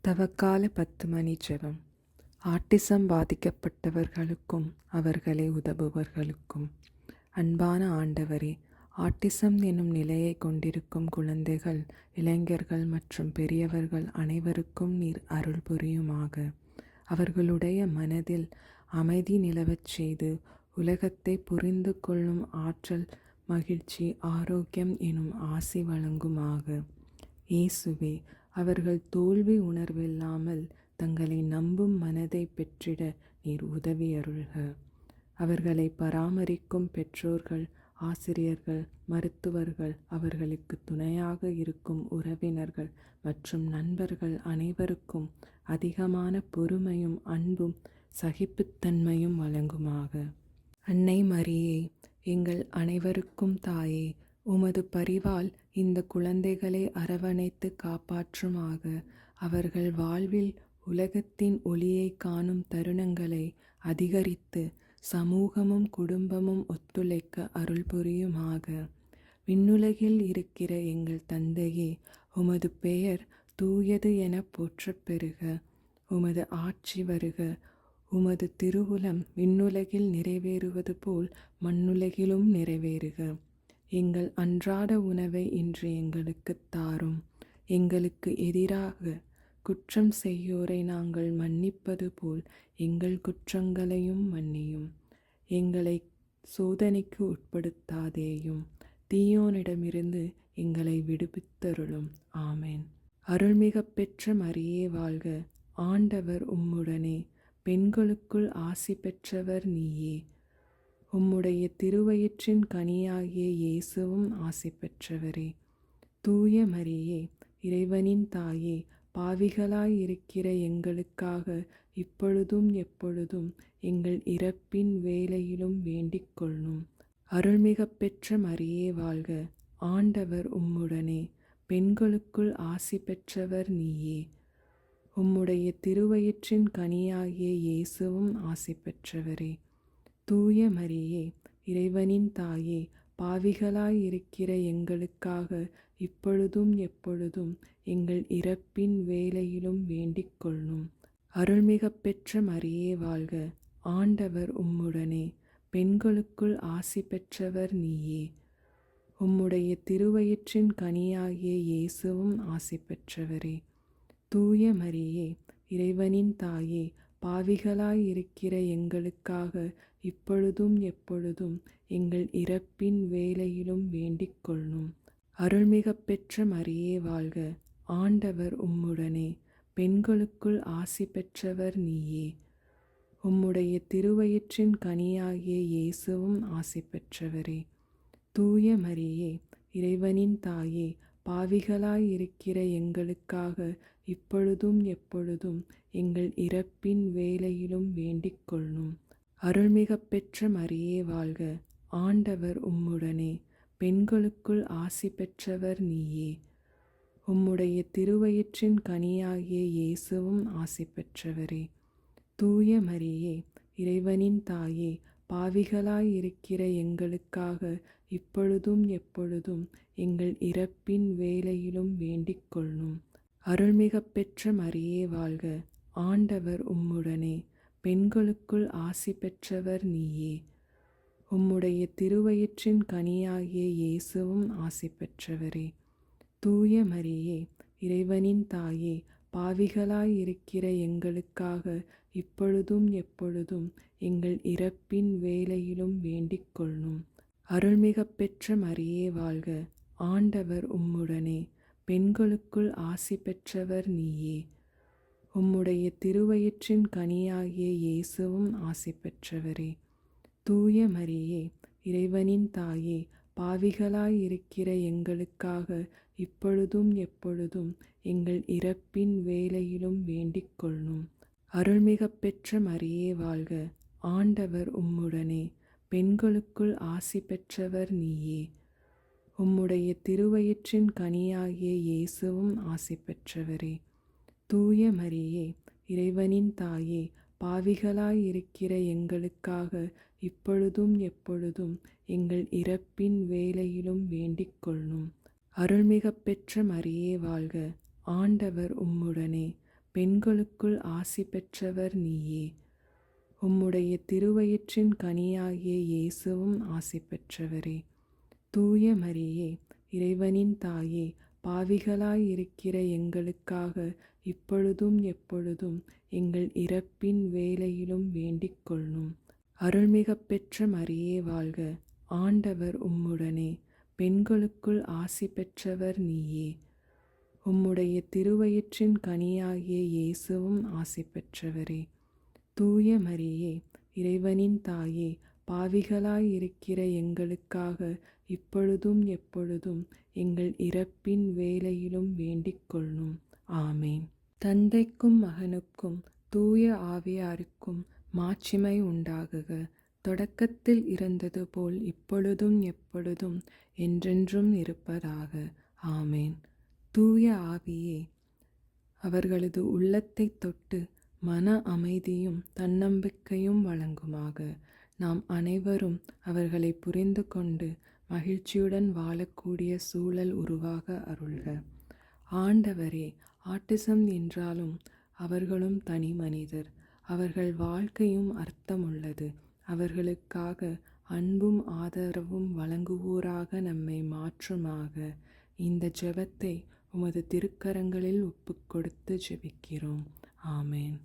தவக்கால 10 மணி ஜெபம். ஆட்டிசம் பாதிக்கப்பட்டவர்களுக்கும் அவர்களை உதவுபவர்களுக்கும். அன்பான ஆண்டவரே, ஆட்டிசம் எனும் நிலையை கொண்டிருக்கும் குழந்தைகள், இளைஞர்கள் மற்றும் பெரியவர்கள் அனைவருக்கும் நீர் அருள் புரியுமாக. அவர்களுடைய மனதில் அமைதி நிலவச் செய்து உலகத்தை புரிந்து கொள்ளும் ஆற்றல், மகிழ்ச்சி, ஆரோக்கியம் எனும் ஆசி வழங்குமாக. இயேசுவே, அவர்கள் தோல்வி உணர்வில்லாமல் தங்களை நம்பும் மனதை பெற்றிட நீர் உதவி அருள்க. அவர்களை பராமரிக்கும் பெற்றோர்கள், ஆசிரியர்கள், மருத்துவர்கள், அவர்களுக்கு துணையாக இருக்கும் உறவினர்கள் மற்றும் நண்பர்கள் அனைவருக்கும் அதிகமான பொறுமையும் அன்பும் சகிப்புத்தன்மையும் வழங்குமாக. அன்னை மரியே, எங்கள் அனைவருக்கும் தாயே, உமது பரிவால் இந்த குழந்தைகளை அரவணைத்து காப்பாற்றுமாக. அவர்கள் வாழ்வில் உலகத்தின் ஒளியை காணும் தருணங்களை அதிகரித்து சமூகமும் குடும்பமும் ஒத்துழைக்க அருள் புரியுமாக. விண்ணுலகில் இருக்கிற எங்கள் தந்தையே, உமது பெயர் தூயது என போற்றப் பெறுக. உமது ஆட்சி வருக. உமது திருவுளம் விண்ணுலகில் நிறைவேறுவது போல் மண்ணுலகிலும் நிறைவேறுக. எங்கள் அன்றாட உணவை இன்று எங்களுக்குத் தாரும். எங்களுக்கு எதிராக குற்றம் செய்யோரை நாங்கள் மன்னிப்பது போல் எங்கள் குற்றங்களையும் மன்னியும். எங்களை சோதனைக்கு உட்படுத்தாதேயும், தீயோனிடமிருந்து எங்களை விடுவித்தருளும். ஆமேன். அருள்மிக பெற்ற மரியே வாழ்க. ஆண்டவர் உம்முடனே. பெண்களுக்குள் ஆசி பெற்றவர் நீயே. உம்முடைய திருவயிற்றின் கனியாகிய இயேசுவும் ஆசி பெற்றவரே. தூய மரியே, இறைவனின் தாயே, பாவிகளாயிருக்கிற எங்களுக்காக இப்பொழுதும் எப்பொழுதும் எங்கள் இறப்பின் வேளையிலும் வேண்டிக் கொள்ளும். அருள்மிக பெற்ற மரியே வாழ்க. ஆண்டவர் உம்முடனே. பெண்களுக்குள் ஆசி பெற்றவர் நீயே. உம்முடைய திருவயிற்றின் கனியாகிய இயேசுவும் ஆசி பெற்றவரே. தூய மரியே, இறைவனின் தாயே, பாவிகளாயிருக்கிற எங்களுக்காக இப்பொழுதும் எப்பொழுதும் எங்கள் இறப்பின் வேளையிலும் வேண்டிக் கொள்ளும். அருள்மிக பெற்ற மரியே வாழ்க. ஆண்டவர் உம்முடனே. பெண்களுக்குள் ஆசி பெற்றவர் நீயே. உம்முடைய திருவயிற்றின் கனியாகிய இயேசுவும் ஆசி பெற்றவரே. தூய மரியே, இறைவனின் தாயே, பாவிகளாயிருக்கிற எங்களுக்காக இப்பொழுதும் எப்பொழுதும் எங்கள் இறப்பின் வேளையிலும் வேண்டிக் கொள்ளும். அருள்மிக பெற்ற மரியே வாழ்க. ஆண்டவர் உம்முடனே. பெண்களுக்குள் ஆசி பெற்றவர் நீயே. உம்முடைய திருவயிற்றின் கனியாகிய இயேசுவும் ஆசி பெற்றவரே. தூய மரியே, இறைவனின் தாயே, பாவிகளாயிருக்கிற எங்களுக்காக இப்பொழுதும் எப்பொழுதும் எங்கள் இறப்பின் வேளையிலும் வேண்டிக் கொள்ளும். அருள்மிக பெற்ற மரியே வாழ்க. ஆண்டவர் உம்முடனே. பெண்களுக்குள் ஆசி பெற்றவர் நீயே. உம்முடைய திருவயிற்றின் கனியாகிய இயேசுவும் ஆசி பெற்றவரே. தூய மரியே, இறைவனின் தாயே, பாவிகளாயிருக்கிற எங்களுக்காக இப்பொழுதும் எப்பொழுதும் எங்கள் இறப்பின் வேளையிலும் வேண்டிக் கொள்ளும். அருள்மிக பெற்ற மரியே வாழ்க. ஆண்டவர் உம்முடனே. பெண்களுக்குள் ஆசி பெற்றவர் நீயே. உம்முடைய திருவயிற்றின் கனியாகிய இயேசுவும் ஆசி பெற்றவரே. தூய மரியே, இறைவனின் தாயே, பாவிகளாயிருக்கிற எங்களுக்காக இப்பொழுதும் எப்பொழுதும் எங்கள் இறப்பின் வேளையிலும் வேண்டிக் கொள்ளும். அருள்மிக பெற்ற மரியே வாழ்க. ஆண்டவர் உம்முடனே. பெண்களுக்குள் ஆசி பெற்றவர் நீயே. உம்முடைய திருவயிற்றின் கனியாகிய இயேசுவும் ஆசி பெற்றவரே. தூய மரியே, இறைவனின் தாயே, பாவிகளாயிருக்கிற எங்களுக்காக இப்பொழுதும் எப்பொழுதும் எங்கள் இறப்பின் வேளையிலும் வேண்டிக் கொள்ளும். அருள்மிக பெற்ற மரியே வாழ்க. ஆண்டவர் உம்முடனே. பெண்களுக்குள் ஆசி பெற்றவர் நீயே. உம்முடைய திருவயிற்றின் கனியாகிய இயேசுவும் ஆசி பெற்றவரே. தூய மரியே, இறைவனின் தாயே, பாவிகளாயிருக்கிற எங்களுக்காக இப்பொழுதும் எப்பொழுதும் எங்கள் இறப்பின் வேளையிலும் வேண்டிக் கொள்ளும். அருள்மிக பெற்ற மரியே வாழ்க. ஆண்டவர் உம்முடனே. பெண்களுக்குள் ஆசி பெற்றவர் நீயே. உம்முடைய திருவயிற்றின் கனியாகிய இயேசுவும் ஆசி பெற்றவரே. தூய மரியே, இறைவனின் தாயே, பாவிகளாயிருக்கிற எங்களுக்காக இப்பொழுதும் எப்பொழுதும் எங்கள் இறப்பின் வேளையிலும் வேண்டிக் கொள்ளும். அருள்மிக பெற்ற மரியே வாழ்க. ஆண்டவர் உம்முடனே. பெண்களுக்குள் ஆசி பெற்றவர் நீயே. உம்முடைய திருவயிற்றின் கனியாகிய இயேசுவும் ஆசி பெற்றவரே. தூய மரியே, இறைவனின் தாயே, பாவிகளாயிருக்கிற எங்களுக்காக இப்பொழுதும் எப்பொழுதும் எங்கள் இறப்பின் வேளையிலும் வேண்டிக் கொள்ளும். ஆமேன். தந்தைக்கும் மகனுக்கும் தூய ஆவியாருக்கும் மாட்சிமை உண்டாகுக. தொடக்கத்தில் இருந்தது போல் இப்பொழுதும் எப்பொழுதும் என்றென்றும் இருப்பதாக. ஆமேன். தூய ஆவியே, அவர்களது உள்ளத்தை தொட்டு மன அமைதியும் தன்னம்பிக்கையும் வழங்குமாக. நாம் அனைவரும் அவர்களை புரிந்து கொண்டு மகிழ்ச்சியுடன் வாழக்கூடிய சூழல் உருவாக அருள்க. ஆண்டவரே, ஆட்டிசம் என்றாலும் அவர்களும் தனி மனிதர். அவர்கள் வாழ்க்கையும் அர்த்தமுள்ளது. அவர்களுக்காக அன்பும் ஆதரவும் வழங்குவோராக நம்மை மாற்றுமாக. இந்த ஜெபத்தை உமது திருக்கரங்களில் ஒப்புக்கொடுத்து ஜெபிக்கிறோம். ஆமேன்.